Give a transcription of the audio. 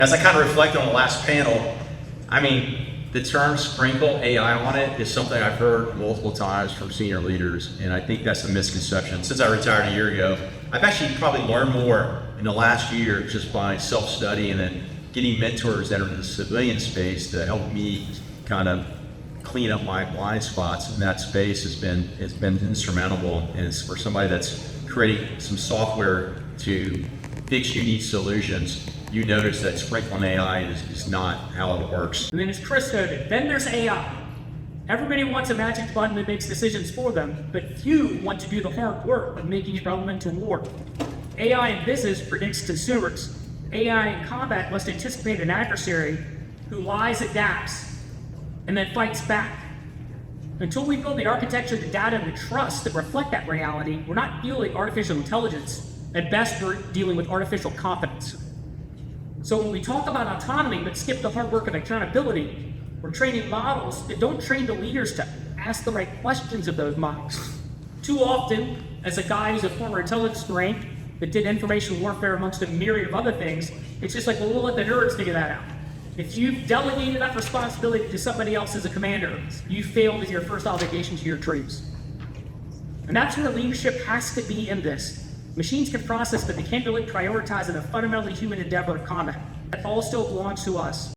As I kind of reflect on the last panel, I mean, the term sprinkle AI on it is something I've heard multiple times from senior leaders, and I think that's a misconception. Since I retired a year ago, I've actually probably learned more in the last year just by self-study and then getting mentors that are in the civilian space to help me kind of clean up my blind spots in that space has been instrumental. And it's for somebody that's creating some software to fix unique solutions. You notice that sprinkling AI is not how it works. And then as Chris noted, then there's AI. Everybody wants a magic button that makes decisions for them, but few want to do the hard work of making it relevant to war. AI in business predicts consumers. AI in combat must anticipate an adversary who lies, adapts, and then fights back. Until we build the architecture, the data, and the trust that reflect that reality, we're not dealing artificial intelligence. At best, we're dealing with artificial competence. So when we talk about autonomy but skip the hard work of accountability, we're training models that don't train the leaders to ask the right questions of those models. Too often, as a guy who's a former intelligence rank that did information warfare amongst a myriad of other things, it's just like, well, we'll let the nerds figure that out. If you've delegated that responsibility to somebody else as a commander, you failed in your first obligation to your troops. And that's where leadership has to be in this. Machines can process, but they can't really prioritize in a fundamentally human endeavor of combat. That all still belongs to us.